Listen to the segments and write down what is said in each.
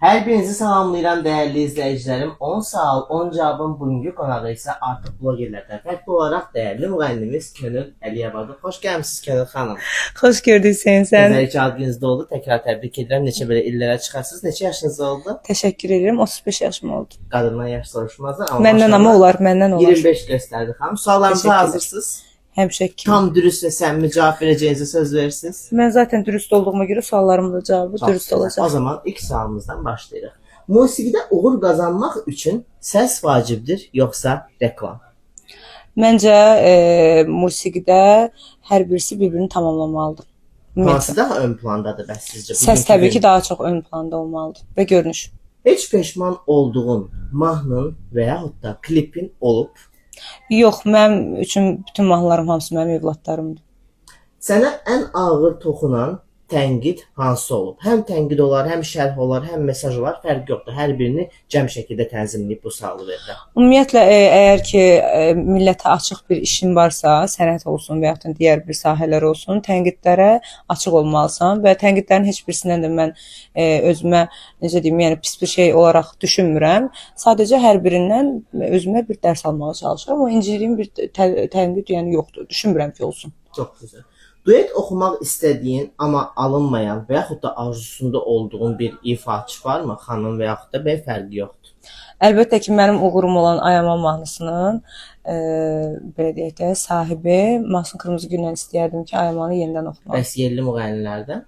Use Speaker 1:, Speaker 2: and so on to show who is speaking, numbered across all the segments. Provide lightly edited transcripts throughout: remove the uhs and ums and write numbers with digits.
Speaker 1: Hər birinizi salamlayıram dəyərli izləyicilərim. 10 sual, 10 cavabın bugünkü qonağı isə artıq blogerlərdən fərqli olaraq dəyərli müğənnimiz Könül Əliyevadır. Xoş gəlmisiniz Könül xanım.
Speaker 2: Xoş gördük sən.
Speaker 1: Gözəl adınızda oldu. Təkrar təbrik edirəm. Neçə belə illərə çıxarsınız. Neçə yaşınız oldu?
Speaker 2: Təşəkkür edirəm. 35 yaşım oldu.
Speaker 1: Qadından yaş soruşmazlar.
Speaker 2: Məndən amma olar, məndən olar.
Speaker 1: 25 göstərdi xanım. Suallarınıza hazırsınız.
Speaker 2: Həmişə ki.
Speaker 1: Tam dürüst və səmimi cavab verəcəyinizə söz verirsiniz.
Speaker 2: Mən zaten dürüst olduğuma görə suallarımın da cavabı
Speaker 1: Çox
Speaker 2: dürüst
Speaker 1: gözəl.
Speaker 2: olacaq.
Speaker 1: O zaman ilk sualımızdan başlayırıq. Musiqidə uğur qazanmaq üçün səs vacibdir, yoxsa reklam?
Speaker 2: Məncə musiqidə hər birisi bir-birini tamamlamalıdır.
Speaker 1: Hansı daha ön plandadır bəs sizcə?
Speaker 2: Səs təbii ki daha çox ön planda olmalıdır və görünüş.
Speaker 1: Heç peşman olduğun mahnın və yaxud da klipin olub?
Speaker 2: Yox, mənim üçün bütün mahnılarım hamısı mənim övladlarımdır.
Speaker 1: Sənə ən ağır toxunan tənqid hansı olub? Həm tənqid olar, həm şərh olar, həm mesaj olar, fərq yoxdur. Hər birini cəm şəkildə tənzimləyib bu sualı verirəm.
Speaker 2: Ümumiyyətlə əgər ki millətə açıq bir işin varsa, sənət olsun və yaxud da digər bir sahələr olsun, tənqidlərə açıq olmalısan və tənqidlərin heç birisindən də mən özümə necə deyim, yəni pis bir şey olaraq düşünmürəm. Sadəcə hər birindən özümə bir dərs almağa çalışıram. O inciliyim bir tənqid yəni yoxdur. Düşünmürəm ki olsun.
Speaker 1: Çox gözəl. Duet oxumaq istədiyin, amma alınmayan və yaxud da arzusunda olduğun bir ifaçı varmı? Xanım və yaxud da bəy fərqi yoxdur.
Speaker 2: Əlbəttə ki, mənim uğurum olan Ayaman mahnısının belə deyək də sahibi Mahsun Kırmızıgüllə istəyərdim ki, Ayamanı yenidən oxumaq.
Speaker 1: Bəs yerli müğənnilərdən?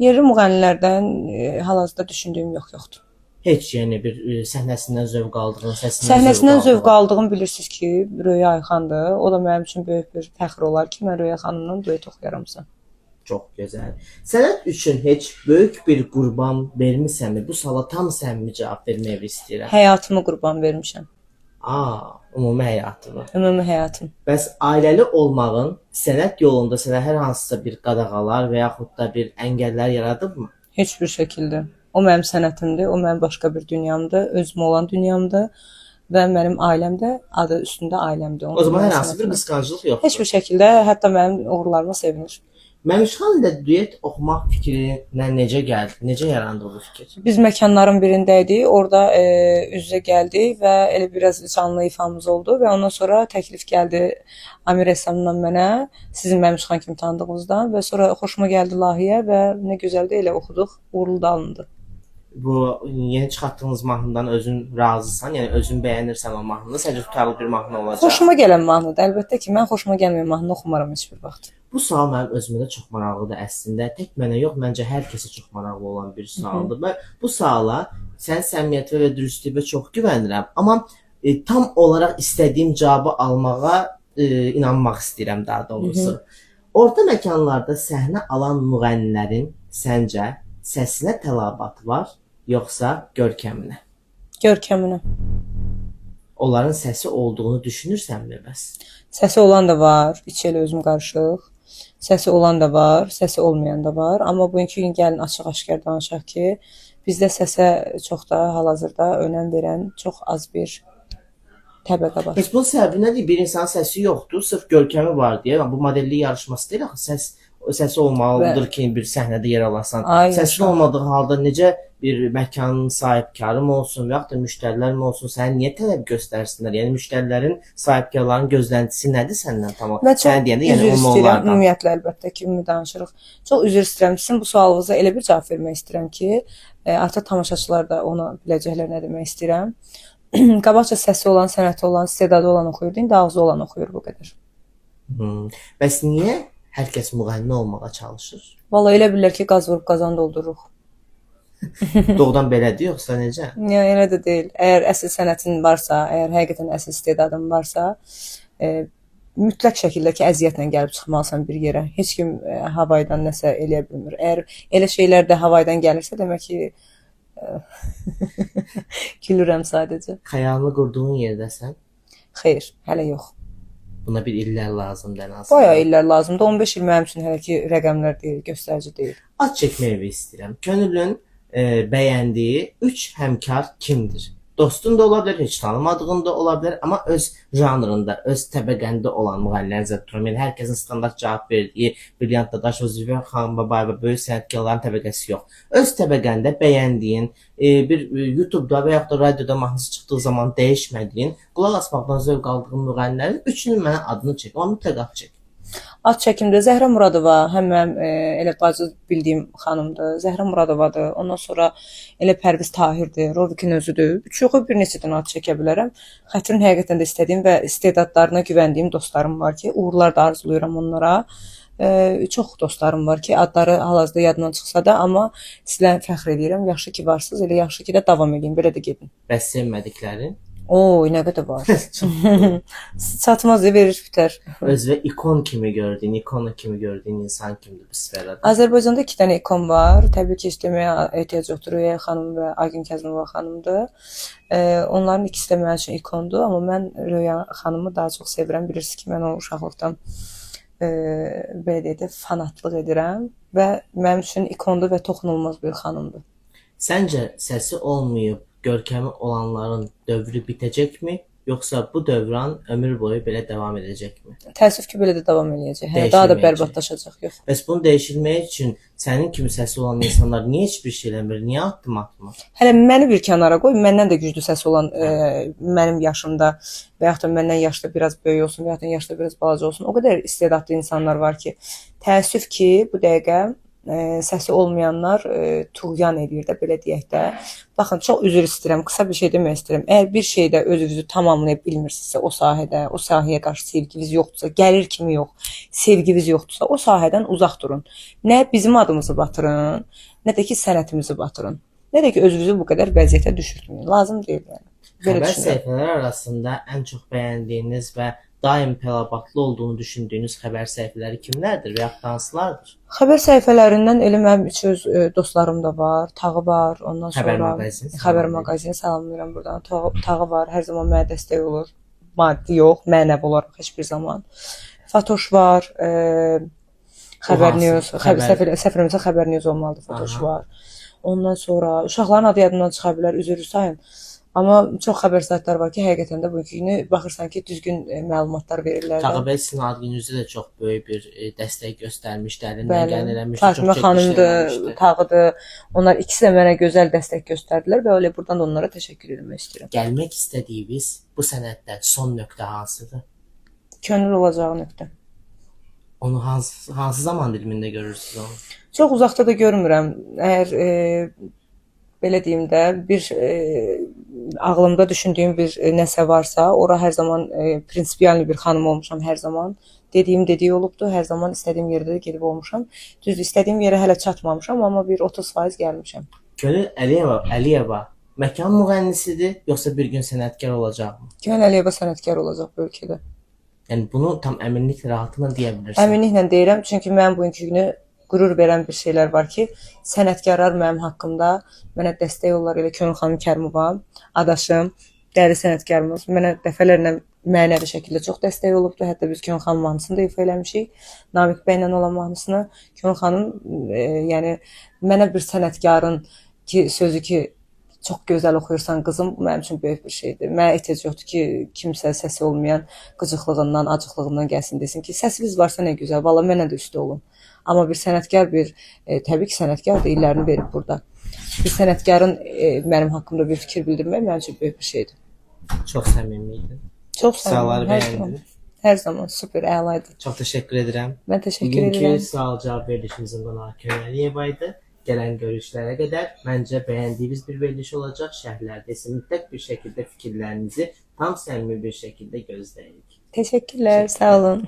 Speaker 2: Yerli müğənnilərdən hal-hazırda düşündüyüm yoxdur.
Speaker 1: Heç yəni bir səhnəsindən zövq aldığın,
Speaker 2: Səhnəsindən zövq aldığım bilirsiniz ki, Röya Ayxandır. O da mənim üçün böyük bir fəxr olar ki, mən Röya xanımla duet oxuyaramsa.
Speaker 1: Çox gözəl. Sənət üçün heç böyük bir qurban vermisənmi? Bu suala tam səmimi cavab verməyi istəyirəm.
Speaker 2: Həyatımı qurban vermişəm.
Speaker 1: Ümumi həyatımı.
Speaker 2: Ümumi həyatım.
Speaker 1: Bəs ailəli olmağın sənət yolunda sənə hər hansısa bir qadağalar və yaxud da bir əngəllər yaradıbmı?
Speaker 2: Heç bir şəkildə. O mənim sənətimdir, o mənim başqa bir dünyamdır, özüm olan dünyamdır və mənim ailəm də adı üstündə ailəmdir.
Speaker 1: O zaman hər hansı bir qısqanclıq yoxdur.
Speaker 2: Heç bir şəkildə, hətta mənim uğurlarıma sevinir.
Speaker 1: Məmşxan ilə duet oxumaq fikrinə necə gəldi? Necə yarandı bu fikir?
Speaker 2: Biz məkanların birindəydik, orada üz-üzə gəldik və elə biraz canlı ifamız oldu və ondan sonra təklif gəldi Amir Rəssamdan mənə, sizin Məmşxan kimi tanıdığınızdan və sonra xoşuma gəldi layihə və nə gözəl də elə oxuduq, uğurlu da alındı.
Speaker 1: Bu yeni çıxartdığınız mahnıdan özün razısan, yəni özün bəyənirsən o mahnını, səncə tutarlı bir mahnı olacaq?
Speaker 2: Xoşuma gələn mahnıdır. Əlbəttə ki, mən xoşuma gəlməyən mahnı oxumaram heç bir vaxt.
Speaker 1: Bu sual mənim özümə də çox maraqlıdır əslində. Tək mənə yox, məncə hər kəsə çox maraqlı olan bir sualdır. Və bu suala sən səmimiyyətə və dürüstlüyə çox güvənirəm, amma tam olaraq istədiyim cavabı almağa inanmaq istəyirəm daha doğrusu. Orta məkanlarda səhnə alan müğənnilərin səncə səsinə tələbat var, yoxsa görkəminə?
Speaker 2: Görkəminə.
Speaker 1: Onların səsi olduğunu düşünürsənmi bəs?
Speaker 2: Səsi olan da var, içi elə özüm qarışıq. Səsi olan da var, səsi olmayan da var. Amma bugünkü gün gəlin açıq-aşkar danışaq ki, bizdə səsə çox da hal-hazırda önəm verən çox az bir təbəqə var.
Speaker 1: Bəs bunun səbəbi nədir? Bir insanın səsi yoxdur, sırf görkəmi var deyə. Bu modellik yarışması deyil axı. Səsi olmalıdır ki, bir səhnədə yer alasan. Səsin olmadığı halda necə bir məkanın sahibkarı mı olsun və yaxud da müştərilər mi olsun, sənə niyə tələb göstərsinlər? Yəni müştərilərin, sahibkarların gözləntisi nədir səndən tamam? Sən deyəndə yəni onlardan.
Speaker 2: Ümumiyyətlə əlbəttə ki, ümumi danışırıq. Çox üzr istəyirəm. Sizin bu sualınıza elə bir cavab vermək istəyirəm ki, artıq tamaşaçılar da onu biləcəklər nə demək istəyirəm. Qabaqca səsi olan, sənəti olan, istedadı olan oxuyurdu, indi ağzı olan oxuyur bu qədər.
Speaker 1: Bəs niyə hər kəs müğənni olmağa çalışır?
Speaker 2: Vallahi elə bilirlər ki, qaz vurub qazan doldururuq.
Speaker 1: Doğrudan belədir, yoxsa necə?
Speaker 2: Yəni elə də deyil. Əgər əsl sənətin varsa, əgər həqiqətən əsl istedadın varsa, mütləq şəkildə ki, əziyyətlə gəlib çıxmalısan bir yerə. Heç kim havaydan nəsə eləyə bilmir. Əgər elə şeylər də havaydan gəlirsə, demək ki, gülürəm sadəcə.
Speaker 1: Xəyalını qurduğun yerdəsən?
Speaker 2: Xeyr, hələ yox.
Speaker 1: Buna bir illər lazımdır ən azından.
Speaker 2: Bayağı illər lazımdır. 15 il mənim üçün hələ ki rəqəmlər deyil, göstərici deyil.
Speaker 1: Ad çəkməyi istəyirəm. Könülün bəyəndiyi 3 həmkar kimdir? Dostun da ola bilər, heç tanımadığın da ola bilər, amma öz janrında, öz təbəqəndə olan müğənniləri nəzərdə tuturam. Yəni hər kəsin standart cavab verdiyi Brilliant Dadaşov, Zülfiyar Xanım Babayeva böyük sənətkarların təbəqəsi yox. Öz təbəqəndə bəyəndiyin, bir YouTube-da və yaxud da radioda mahnısı çıxdığı zaman dəyişmədiyin, qulaq asmaqdan zövq aldığın müğənnilərin üçünün mənə adını çək, amma mütləq çək.
Speaker 2: Ad çəkimdə Zəhra Muradova, həm mənim elə bacı bildiyim xanımdır. Zəhra Muradovadır. Ondan sonra elə Pərviz Tahirdir, Rovikin özüdür. Çox bir neçə dənə ad çəkə bilərəm. Xətrin həqiqətən də istədiyim və istedadlarına güvəndiyim dostlarım var ki, uğurlar da arzulayıram onlara. Çox dostlarım var ki, adları hal-hazırda yadımdan çıxsa da, amma sizlə fəxr edirəm. Yaxşı ki varsınız, elə yaxşı ki də davam edin, belə də gedin.
Speaker 1: Bəs sevmədiklərin?
Speaker 2: Oo, nə qədər var. Çatmaz verir bitər.
Speaker 1: Özünə ikon kimi gördüyün, ikona kimi gördüyün insan kimdir bu sferada?
Speaker 2: Azərbaycanda 2 dənə ikon var. Təbii ki, deməyə ehtiyac yoxdur. Röya xanım və Aygün Kəzimova xanımdır. Onların ikisi də mənim üçün ikondur, amma mən Röya xanımı daha çox sevirəm. Bilirsiniz ki, mən o uşaqlıqdan belə deyək də fanatlıq edirəm və mənim üçün ikondur və toxunulmaz bir xanımdır.
Speaker 1: Səncə səsi olmayıb görkəmi olanların dövrü bitəcəkmi, yoxsa bu dövran ömür boyu belə davam edəcəkmi?
Speaker 2: Təəssüf ki, belə də davam eləyəcək. Daha da bərbadlaşacaq. Yox.
Speaker 1: Bəs bunu dəyişilmək üçün sənin kimi səsi olan insanlar niyə heç bir şey eləmir? Niyə addım atmır?
Speaker 2: Hələ məni bir kənara qoy, məndən də güclü səsi olan mənim yaşımda və yaxud da məndən yaşda biraz böyük olsun və yaxud da yaşda biraz balaca olsun. O qədər istedadlı insanlar var ki, təəssüf ki, bu dəqiqə səsi olmayanlar tuğyan edir də, belə deyək də. Baxın, çox üzr istəyirəm, qısa bir şey demək istəyirəm. Əgər bir şeydə özünüzü tamamlaya bilmirsinizsə, o sahədə, o sahəyə qarşı sevginiz yoxdursa, gəlir kimi yox, sevginiz yoxdursa, o sahədən uzaq durun. Nə bizim adımızı batırın, nə də ki sənətimizi batırın. Nə də ki özünüzü bu qədər vəziyyətə düşürtməyin. Lazım deyil yəni.
Speaker 1: Xəbər səhifələri arasında ən çox bəyəndiyiniz və daim fəlabatlı olduğunu düşündüyünüz xəbər səhifələri kimlərdir və yaxud hansılardır?
Speaker 2: Xəbər səhifələrindən elə mənim üç öz dostlarım da var. Tağı var, ondan sonra Xəbər maqazini salamlayıram buradan. Tağı var, hər zaman mənə dəstək olur. Maddi yox, mənəvi olaraq heç bir zaman. Fatoş var, Xəbər News, səfərimizə Xəbər News olmalıdır, Fatoş var. Ondan sonra uşaqların adı yadımdan çıxa bilər, üzr sayın. Amma çox xəbər saytları var ki, həqiqətən də bugünkü günü baxırsan ki, düzgün məlumatlar verirlər.
Speaker 1: Tağı bəy sizin adınızda da çox böyük bir dəstək göstərmişdi, əlindən gələn eləmişdi.
Speaker 2: Fatma xanımdır, Tağıdır. Onlar ikisi də mənə gözəl dəstək göstərdilər və elə buradan da onlara təşəkkür etmək istəyirəm.
Speaker 1: Gəlmək istədiyiniz bu sənətdə son nöqtə hansıdır?
Speaker 2: Könül olacağı nöqtə.
Speaker 1: Onu hansı zaman dilimində görürsünüz onu?
Speaker 2: Çox uzaqda da görmürəm. Əgər belə deyim də, bir ağlımda düşündüyüm bir nəsə varsa, ora hər zaman prinsipialni bir xanım olmuşam hər zaman. Dediyim dediyi olubdu, hər zaman istədiyim yerdə də gedib olmuşam. Düzdür, istədiyim yerə hələ çatmamışam, amma bir 30% gəlmişəm.
Speaker 1: Könül Əliyeva məkan müğənnisidir, yoxsa bir gün sənətkar olacaqmı?
Speaker 2: Könül Əliyeva sənətkar olacaq bu ölkədə.
Speaker 1: Yəni bunu tam əminliklə, rahatlıqla deyə bilirsən.
Speaker 2: Əminliklə deyirəm, çünki mən bugünkü günü qürur verən bir şeylər var ki, sənətkarlar mənim haqqımda mənə dəstək olurlar. Elə Könül xanım Kərimova, adaşım, dəyərli sənətkarımız mənə dəfələrlə mənəvi şəkildə çox dəstək olubdu. Hətta biz Könül xanım mahnısını da ifa eləmişik. Namiq bəylə olan mahnısını. Könül xanım, yəni mənə bir sənətkarın ki, sözü ki, çox gözəl oxuyursan qızım, bu mənim üçün böyük bir şeydir. Mənə ehtiyac yoxdur ki, kimsə səsi olmayan qıcıqlığından, acıqlığından gəlsin desin ki, səsiniz varsa nə gözəl, valla mənə də üstə olun. Amma bir sənətkar təbii ki, sənətkar da illərini verib burada. Bir sənətkarın mənim haqqımda bir fikir bildirmək mənim üçün böyük bir şeydir.
Speaker 1: Çox səmimi idin.
Speaker 2: Çox səmimi. Hər zaman super, əlaydı.
Speaker 1: Çox təşəkkür edirəm.
Speaker 2: Mən təşəkkür edirəm.
Speaker 1: Bugünkü sual cavab verilişimizin qonağı Könül Əliyeva idi. Gələn görüşlərə qədər məncə bəyəndiyiniz bir veriliş olacaq. Şərhlərdə isə mütləq bir şəkildə fikirlərinizi tam səmimi bir şəkildə gözləyirik.
Speaker 2: Təşəkkürlər, sağ olun.